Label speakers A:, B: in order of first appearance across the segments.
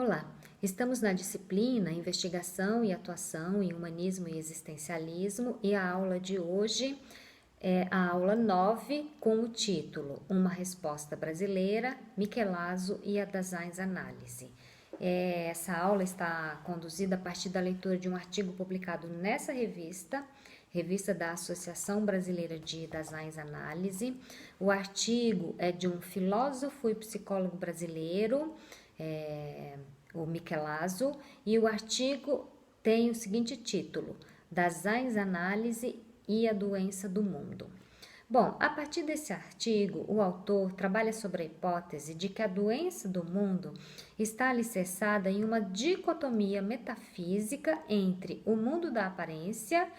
A: Olá, estamos na disciplina Investigação e Atuação em Humanismo e Existencialismo e a aula de hoje é a aula 9 com o título Uma Resposta Brasileira, Michelazzo e a Análise. Essa aula está conduzida a partir da leitura de um artigo publicado nessa revista da Associação Brasileira de Análise. O artigo é de um filósofo e psicólogo brasileiro, o Michelazzo, e o artigo tem o seguinte título: Análise e a Doença do Mundo. Bom, a partir desse artigo, o autor trabalha sobre a hipótese de que a doença do mundo está alicerçada em uma dicotomia metafísica entre o mundo da aparência,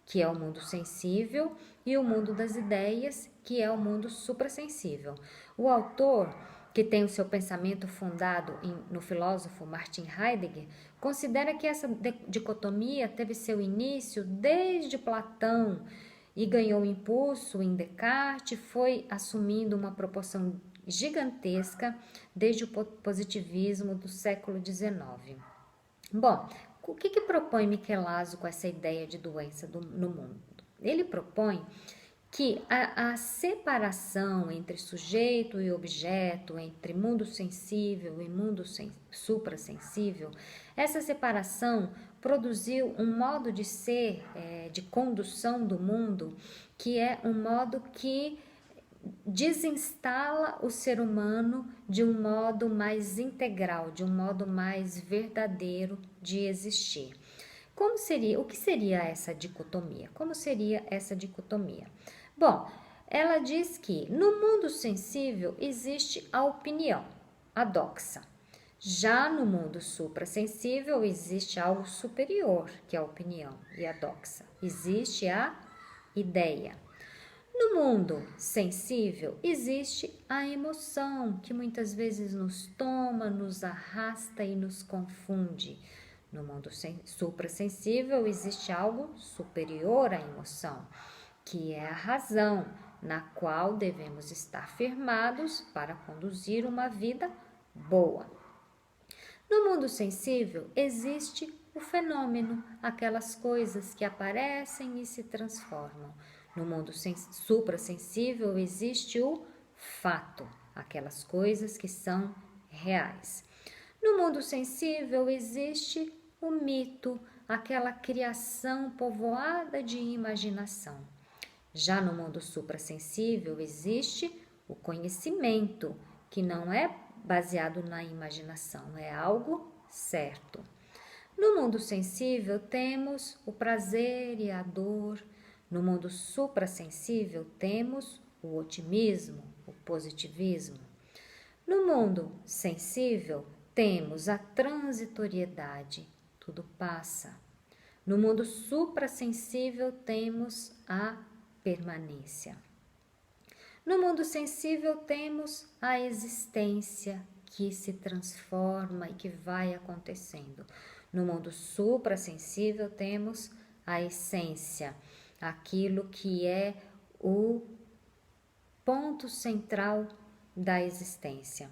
A: que é o mundo sensível, e o mundo das ideias, que é o mundo suprassensível. O autor, que tem o seu pensamento fundado no filósofo Martin Heidegger, considera que essa dicotomia teve seu início desde Platão e ganhou impulso em Descartes, foi assumindo uma proporção gigantesca desde o positivismo do século XIX. Bom, o que propõe Michelazzo com essa ideia de doença no mundo? Ele propõe que a separação entre sujeito e objeto, entre mundo sensível e mundo suprassensível, essa separação produziu um modo de ser, de condução do mundo, que é um modo que desinstala o ser humano de um modo mais integral, de um modo mais verdadeiro de existir. O que seria essa dicotomia? Como seria essa dicotomia? Bom, ela diz que no mundo sensível existe a opinião, a doxa. Já no mundo suprassensível existe algo superior que a opinião e a doxa. Existe a ideia. No mundo sensível existe a emoção, que muitas vezes nos toma, nos arrasta e nos confunde. No mundo suprassensível existe algo superior à emoção, que é a razão, na qual devemos estar firmados para conduzir uma vida boa. No mundo sensível existe o fenômeno, aquelas coisas que aparecem e se transformam. No mundo suprassensível existe o fato, aquelas coisas que são reais. No mundo sensível existe o mito, aquela criação povoada de imaginação. Já no mundo suprassensível existe o conhecimento, que não é baseado na imaginação, é algo certo. No mundo sensível temos o prazer e a dor. No mundo suprassensível temos o otimismo, o positivismo. No mundo sensível temos a transitoriedade, tudo passa. No mundo suprassensível temos a permanência. No mundo sensível temos a existência que se transforma e que vai acontecendo. No mundo suprassensível temos a essência, aquilo que é o ponto central da existência.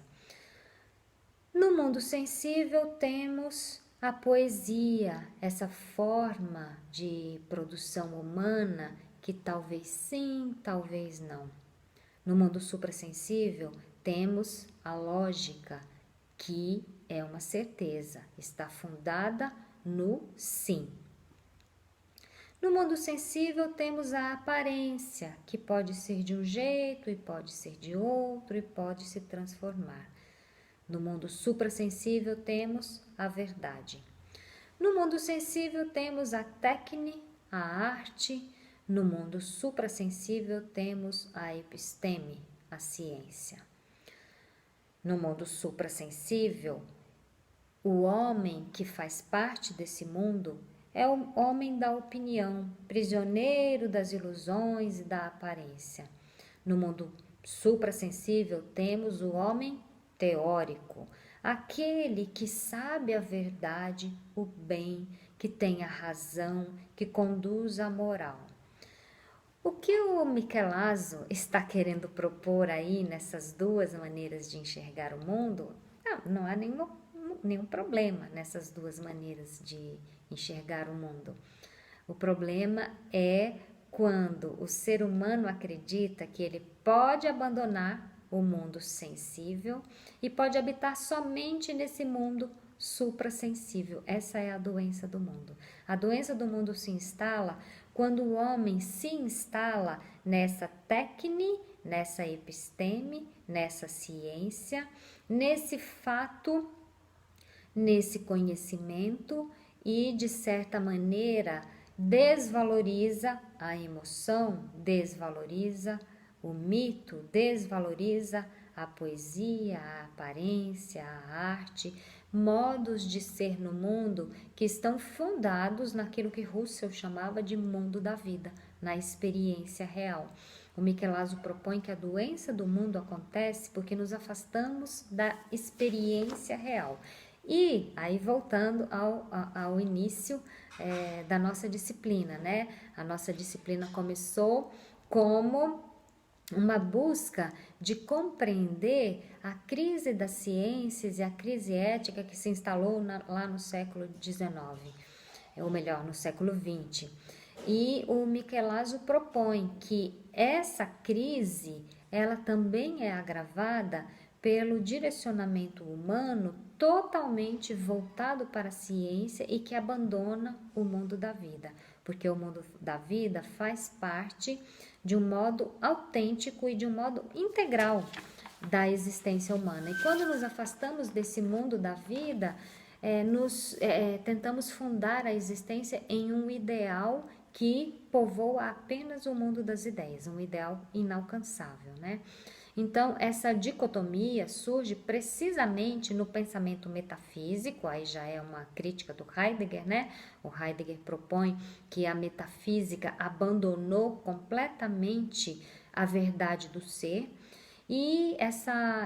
A: No mundo sensível temos a poesia, essa forma de produção humana que talvez sim, talvez não. No mundo suprassensível temos a lógica, que é uma certeza, está fundada no sim. No mundo sensível temos a aparência, que pode ser de um jeito e pode ser de outro e pode se transformar. No mundo suprassensível temos a verdade. No mundo sensível temos a técnica, a arte. No mundo suprassensível temos a episteme, a ciência. No mundo suprassensível, o homem que faz parte desse mundo é o homem da opinião, prisioneiro das ilusões e da aparência. No mundo suprassensível temos o homem teórico, aquele que sabe a verdade, o bem, que tem a razão, que conduz a moral. O que o Michelazzo está querendo propor aí nessas duas maneiras de enxergar o mundo, não há nenhuma nenhum problema nessas duas maneiras de enxergar o mundo. O problema é quando o ser humano acredita que ele pode abandonar o mundo sensível e pode habitar somente nesse mundo suprassensível. Essa é a doença do mundo. A doença do mundo se instala quando o homem se instala nessa técnica, nessa episteme, nessa ciência, nesse fato, nesse conhecimento e, de certa maneira, desvaloriza a emoção, desvaloriza o mito, desvaloriza a poesia, a aparência, a arte, modos de ser no mundo que estão fundados naquilo que Russell chamava de mundo da vida, na experiência real. O Michelangelo propõe que a doença do mundo acontece porque nos afastamos da experiência real. E aí, voltando ao início da nossa disciplina, né? A nossa disciplina começou como uma busca de compreender a crise das ciências e a crise ética que se instalou lá no século XIX, ou melhor, no século XX. E o Michelangelo propõe que essa crise, ela também é agravada pelo direcionamento humano totalmente voltado para a ciência e que abandona o mundo da vida, porque o mundo da vida faz parte de um modo autêntico e de um modo integral da existência humana. E quando nos afastamos desse mundo da vida, tentamos fundar a existência em um ideal que povoa apenas o mundo das ideias, um ideal inalcançável, né? Então, essa dicotomia surge precisamente no pensamento metafísico, aí já é uma crítica do Heidegger, né? O Heidegger propõe que a metafísica abandonou completamente a verdade do ser, e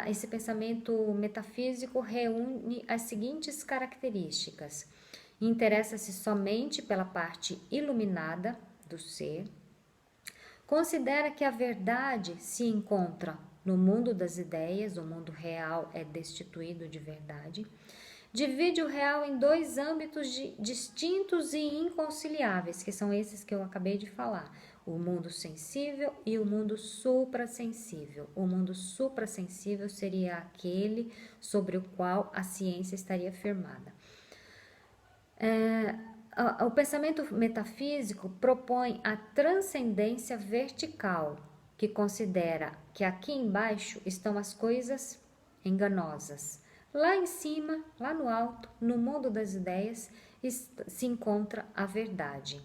A: esse pensamento metafísico reúne as seguintes características: interessa-se somente pela parte iluminada do ser, considera que a verdade se encontra no mundo das ideias, o mundo real é destituído de verdade, divide o real em dois âmbitos distintos e inconciliáveis, que são esses que eu acabei de falar: o mundo sensível e o mundo suprassensível. O mundo suprassensível seria aquele sobre o qual a ciência estaria firmada. O pensamento metafísico propõe a transcendência vertical, que considera que aqui embaixo estão as coisas enganosas. Lá em cima, lá no alto, no mundo das ideias, se encontra a verdade.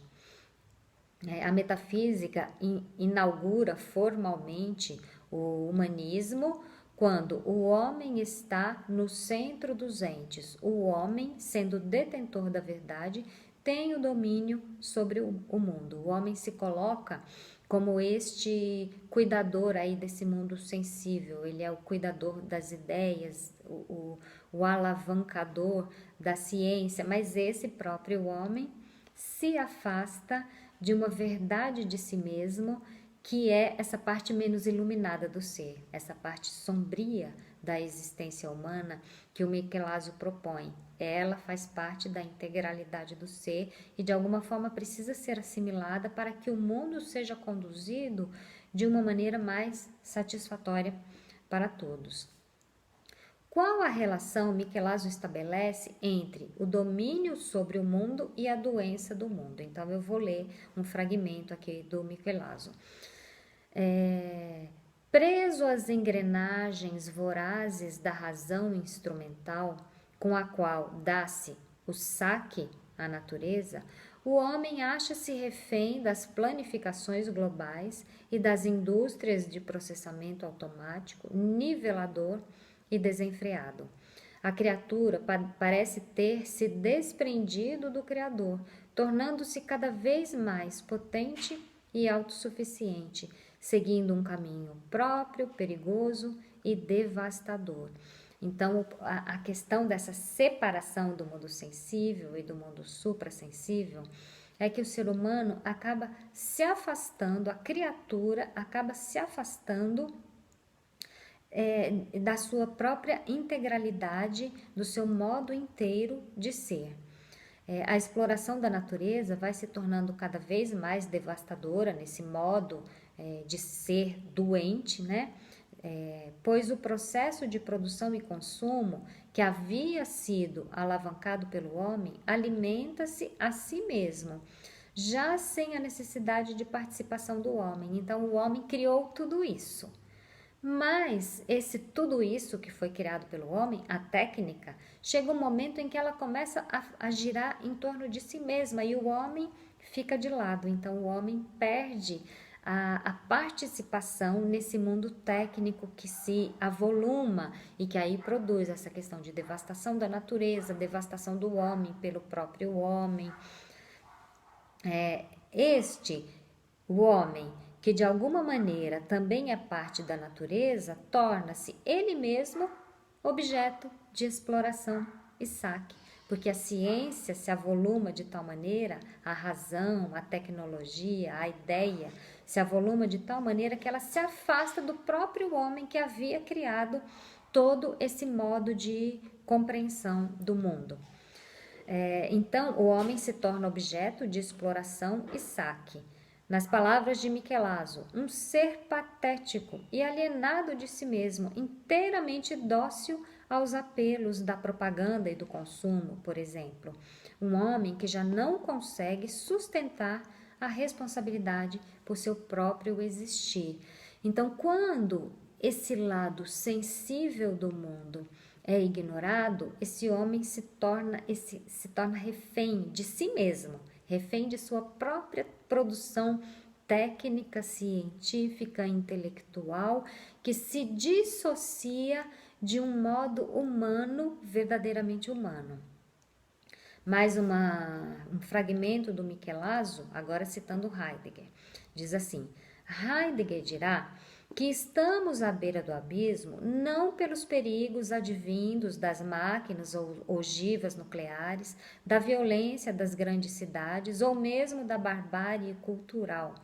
A: A metafísica inaugura formalmente o humanismo quando o homem está no centro dos entes. O homem, sendo detentor da verdade, tem o domínio sobre o mundo. O homem se coloca como este cuidador aí desse mundo sensível. Ele é o cuidador das ideias, o alavancador da ciência, mas esse próprio homem se afasta de uma verdade de si mesmo, que é essa parte menos iluminada do ser, essa parte sombria da existência humana que o Michelangelo propõe. Ela faz parte da integralidade do ser e de alguma forma precisa ser assimilada para que o mundo seja conduzido de uma maneira mais satisfatória para todos. Qual a relação Michelangelo estabelece entre o domínio sobre o mundo e a doença do mundo? Então, eu vou ler um fragmento aqui do Michelangelo. Preso às engrenagens vorazes da razão instrumental, com a qual dá-se o saque à natureza, o homem acha-se refém das planificações globais e das indústrias de processamento automático, nivelador e desenfreado. A criatura parece ter se desprendido do Criador, tornando-se cada vez mais potente e autossuficiente, seguindo um caminho próprio, perigoso e devastador. Então, a questão dessa separação do mundo sensível e do mundo suprassensível é que o ser humano acaba se afastando, a criatura acaba se afastando da sua própria integralidade, do seu modo inteiro de ser. A exploração da natureza vai se tornando cada vez mais devastadora nesse modo de ser doente, né? Pois o processo de produção e consumo que havia sido alavancado pelo homem alimenta-se a si mesmo, já sem a necessidade de participação do homem. Então o homem criou tudo isso. Mas tudo isso que foi criado pelo homem, a técnica, chega um momento em que ela começa a girar em torno de si mesma e o homem fica de lado. Então o homem perde a participação nesse mundo técnico que se avoluma e que aí produz essa questão de devastação da natureza, devastação do homem pelo próprio homem. O homem, que de alguma maneira também é parte da natureza, torna-se ele mesmo objeto de exploração e saque, porque a ciência se avoluma de tal maneira, a razão, a tecnologia, a ideia se avoluma de tal maneira que ela se afasta do próprio homem que havia criado todo esse modo de compreensão do mundo. Então, o homem se torna objeto de exploração e saque. Nas palavras de Michelangelo, um ser patético e alienado de si mesmo, inteiramente dócil aos apelos da propaganda e do consumo, por exemplo. Um homem que já não consegue sustentar a responsabilidade por seu próprio existir. Então, quando esse lado sensível do mundo é ignorado, esse homem se torna refém de si mesmo, refém de sua própria produção técnica, científica, intelectual, que se dissocia de um modo humano, verdadeiramente humano. Mais um fragmento do Michelangelo, agora citando Heidegger, diz assim: Heidegger dirá que estamos à beira do abismo não pelos perigos advindos das máquinas ou ogivas nucleares, da violência das grandes cidades ou mesmo da barbárie cultural,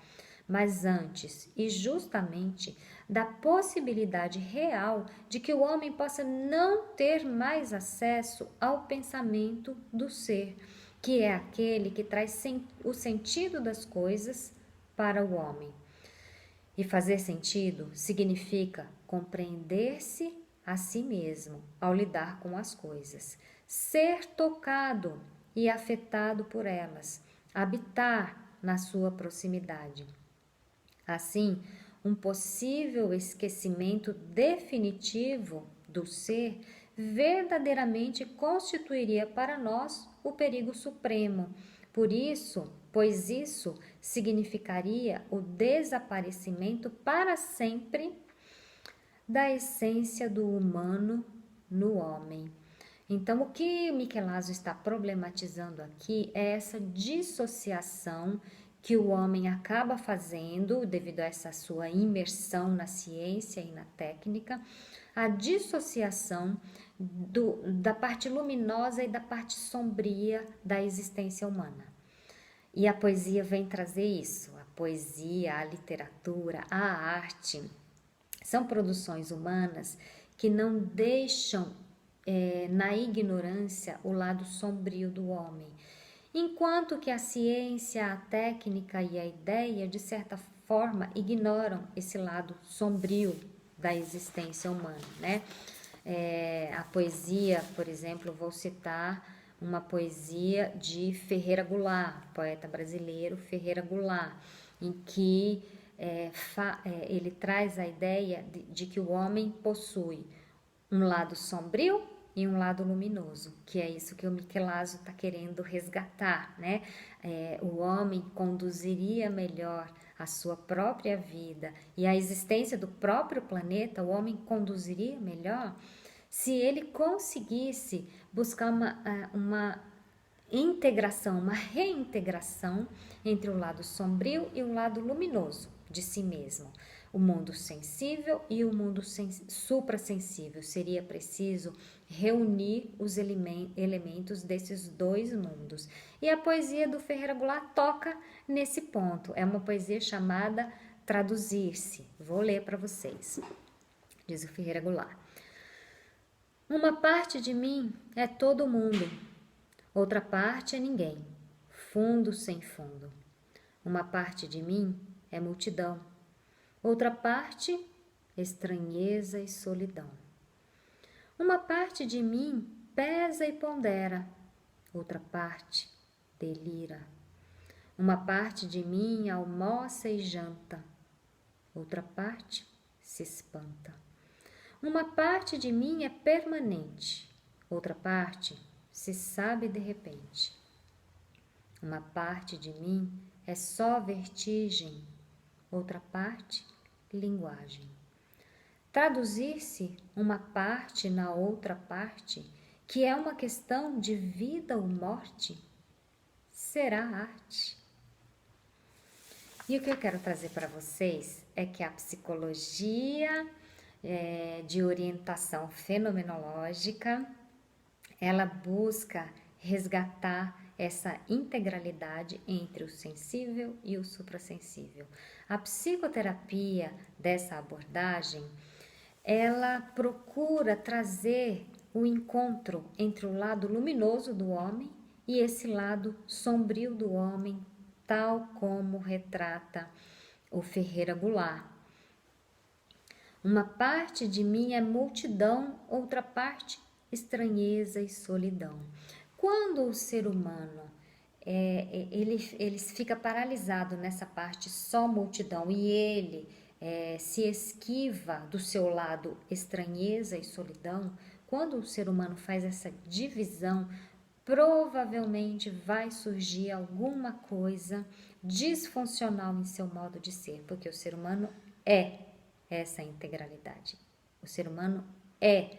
A: mas antes e justamente da possibilidade real de que o homem possa não ter mais acesso ao pensamento do ser, que é aquele que traz o sentido das coisas para o homem. E fazer sentido significa compreender-se a si mesmo ao lidar com as coisas, ser tocado e afetado por elas, habitar na sua proximidade. Assim, um possível esquecimento definitivo do ser verdadeiramente constituiria para nós o perigo supremo. Pois isso significaria o desaparecimento para sempre da essência do humano no homem. Então, o que Michelangelo está problematizando aqui é essa dissociação que o homem acaba fazendo devido a essa sua imersão na ciência e na técnica, a dissociação da parte luminosa e da parte sombria da existência humana. E a poesia vem trazer isso. A poesia, a literatura, a arte são produções humanas que não deixam na ignorância o lado sombrio do homem. Enquanto que a ciência, a técnica e a ideia, de certa forma, ignoram esse lado sombrio da existência humana, né? A poesia, por exemplo, vou citar uma poesia de Ferreira Goulart, poeta brasileiro Ferreira Goulart, em que ele traz a ideia de que o homem possui um lado sombrio e um lado luminoso, que é isso que o Michelangelo está querendo resgatar, né? O homem conduziria melhor a sua própria vida e a existência do próprio planeta, o homem conduziria melhor se ele conseguisse buscar uma integração, uma reintegração entre o lado sombrio e o lado luminoso de si mesmo. O mundo sensível e o mundo suprassensível. Seria preciso reunir os elementos desses dois mundos. E a poesia do Ferreira Goulart toca nesse ponto. É uma poesia chamada Traduzir-se. Vou ler para vocês. diz o Ferreira Goulart. Uma parte de mim é todo mundo, outra parte é ninguém, fundo sem fundo. Uma parte de mim é multidão, outra parte, estranheza e solidão. Uma parte de mim pesa e pondera, outra parte delira. Uma parte de mim almoça e janta, outra parte se espanta. Uma parte de mim é permanente, outra parte se sabe de repente. Uma parte de mim é só vertigem, outra parte, linguagem. Traduzir-se uma parte na outra parte, que é uma questão de vida ou morte, será arte. E o que eu quero trazer para vocês é que a psicologia de orientação fenomenológica, ela busca resgatar essa integralidade entre o sensível e o suprassensível. A psicoterapia dessa abordagem, ela procura trazer o encontro entre o lado luminoso do homem e esse lado sombrio do homem, tal como retrata o Ferreira Goulart. Uma parte de mim é multidão, outra parte estranheza e solidão. Quando o ser humano ele fica paralisado nessa parte só multidão e ele se esquiva do seu lado estranheza e solidão, quando o ser humano faz essa divisão, provavelmente vai surgir alguma coisa disfuncional em seu modo de ser, porque o ser humano é essa integralidade. O ser humano é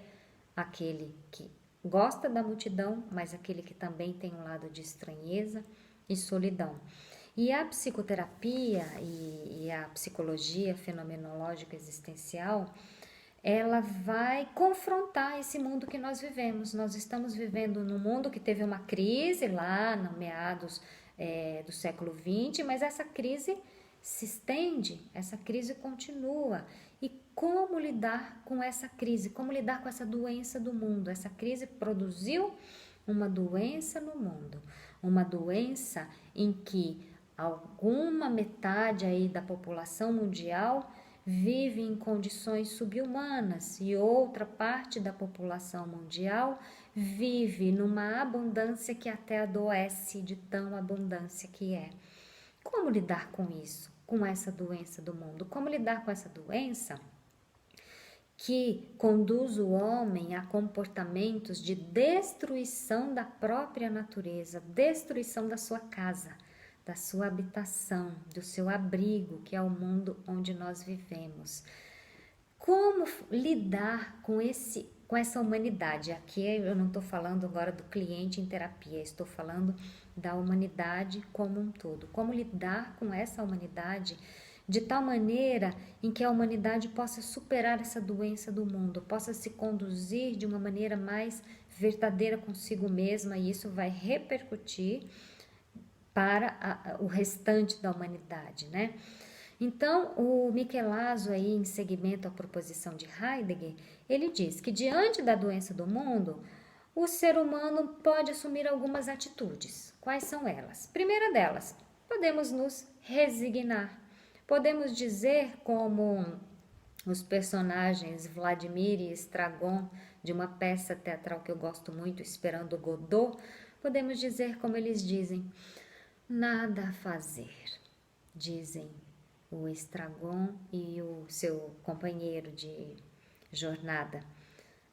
A: aquele que gosta da multidão, mas aquele que também tem um lado de estranheza e solidão. E a psicoterapia e a psicologia fenomenológica existencial, ela vai confrontar esse mundo que nós vivemos. Nós estamos vivendo num mundo que teve uma crise lá no meados do século XX, mas essa crise se estende, essa crise continua. E como lidar com essa crise? Como lidar com essa doença do mundo? Essa crise produziu uma doença no mundo, uma doença em que alguma metade aí da população mundial vive em condições subhumanas e outra parte da população mundial vive numa abundância que até adoece de tão abundância que é. Como lidar com isso, com essa doença do mundo? Como lidar com essa doença que conduz o homem a comportamentos de destruição da própria natureza, destruição da sua casa, da sua habitação, do seu abrigo, que é o mundo onde nós vivemos? Como lidar com essa humanidade? Aqui eu não estou falando agora do cliente em terapia, estou falando da humanidade como um todo. Como lidar com essa humanidade de tal maneira em que a humanidade possa superar essa doença do mundo, possa se conduzir de uma maneira mais verdadeira consigo mesma, e isso vai repercutir para o restante da humanidade, né? Então, o Michelazzo, aí, em seguimento à proposição de Heidegger, ele diz que diante da doença do mundo, o ser humano pode assumir algumas atitudes. Quais são elas? Primeira delas, podemos nos resignar. Podemos dizer, como os personagens Vladimir e Estragon, de uma peça teatral que eu gosto muito, Esperando Godot, podemos dizer como eles dizem: nada a fazer, dizem o Estragon e o seu companheiro de jornada.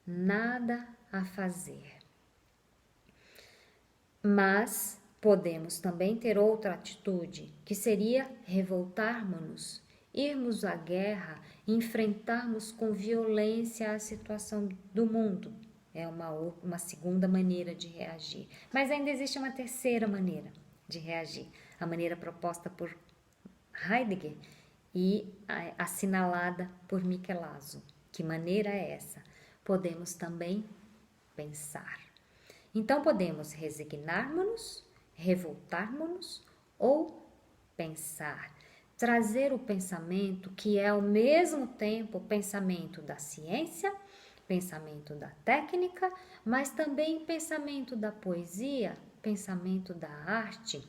A: Nada a fazer. Mas podemos também ter outra atitude, que seria revoltarmos-nos, irmos à guerra, enfrentarmos com violência a situação do mundo. É uma segunda maneira de reagir. Mas ainda existe uma terceira maneira de reagir, a maneira proposta por Heidegger e assinalada por Michelazzo. Que maneira é essa? Podemos também pensar. Então podemos resignar-nos, revoltar-nos ou pensar. trazer o pensamento que é ao mesmo tempo o pensamento da ciência, pensamento da técnica, mas também pensamento da poesia, pensamento da arte,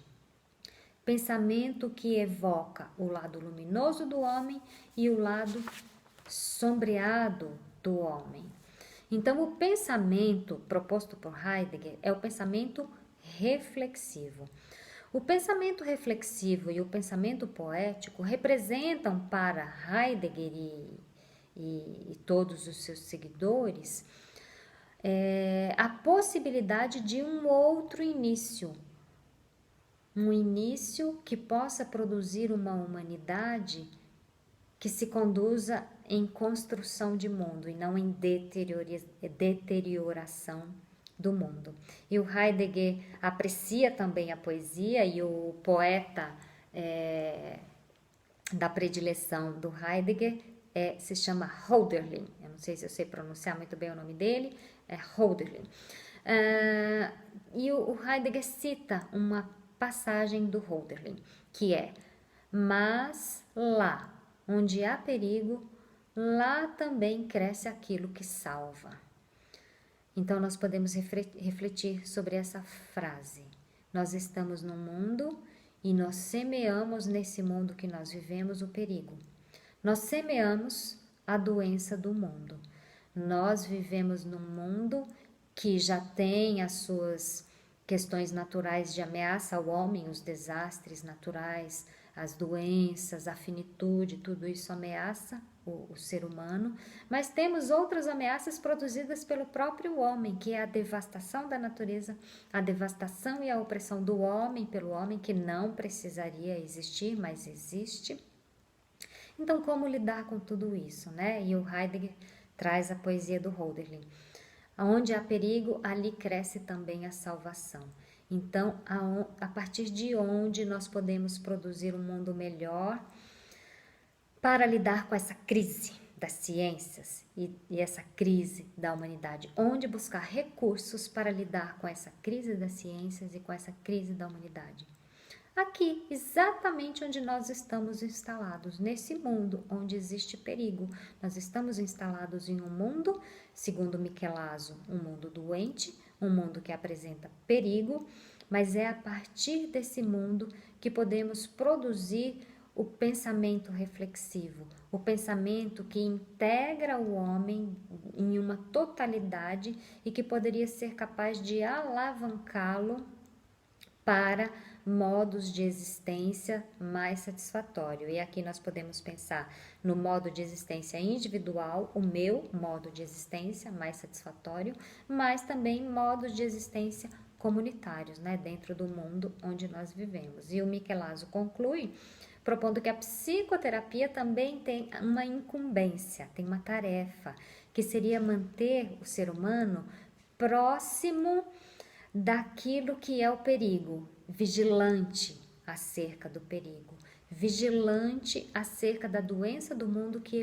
A: pensamento que evoca o lado luminoso do homem e o lado sombreado do homem. Então, o pensamento proposto por Heidegger é o pensamento reflexivo. O pensamento reflexivo e o pensamento poético representam para Heidegger e todos os seus seguidores a possibilidade de um outro início, um início que possa produzir uma humanidade que se conduza em construção de mundo e não em deterioração do mundo. E o Heidegger aprecia também a poesia, e o poeta da predileção do Heidegger se chama Hölderlin. Eu não sei se eu sei pronunciar muito bem o nome dele, é Hölderlin. E o Heidegger cita uma passagem do Hölderlin, que é: mas lá onde há perigo, lá também cresce aquilo que salva. Então, nós podemos refletir sobre essa frase. Nós estamos no mundo e nós semeamos nesse mundo que nós vivemos o perigo. Nós semeamos a doença do mundo. Nós vivemos num mundo que já tem as suas questões naturais de ameaça ao homem, os desastres naturais, as doenças, a finitude, tudo isso ameaça o ser humano, mas temos outras ameaças produzidas pelo próprio homem, que é a devastação da natureza, a devastação e a opressão do homem pelo homem, que não precisaria existir, mas existe. Então, como lidar com tudo isso, né? E o Heidegger traz a poesia do Hölderlin. Onde há perigo, ali cresce também a salvação. Então, a partir de onde nós podemos produzir um mundo melhor para lidar com essa crise das ciências e essa crise da humanidade? Onde buscar recursos para lidar com essa crise das ciências e com essa crise da humanidade? Aqui, exatamente onde nós estamos instalados, nesse mundo onde existe perigo. Nós estamos instalados em um mundo, segundo Michelangelo, um mundo doente, um mundo que apresenta perigo, mas é a partir desse mundo que podemos produzir o pensamento reflexivo, o pensamento que integra o homem em uma totalidade e que poderia ser capaz de alavancá-lo para modos de existência mais satisfatório. E aqui nós podemos pensar no modo de existência individual, o meu modo de existência mais satisfatório, mas também modos de existência comunitários, né, dentro do mundo onde nós vivemos. E o Michelangelo conclui propondo que a psicoterapia também tem uma incumbência, tem uma tarefa, que seria manter o ser humano próximo daquilo que é o perigo, vigilante acerca do perigo, vigilante acerca da doença do mundo que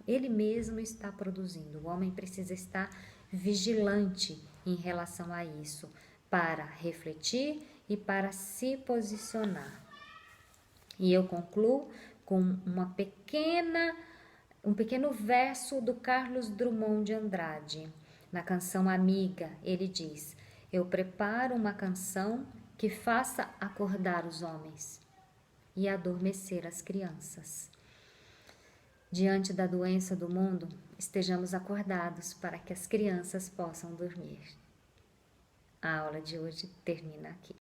A: ele mesmo está produzindo. O homem precisa estar vigilante em relação a isso, para refletir e para se posicionar. E eu concluo com um pequeno verso do Carlos Drummond de Andrade. Na canção Amiga, ele diz: eu preparo uma canção que faça acordar os homens e adormecer as crianças. Diante da doença do mundo, estejamos acordados para que as crianças possam dormir. A aula de hoje termina aqui.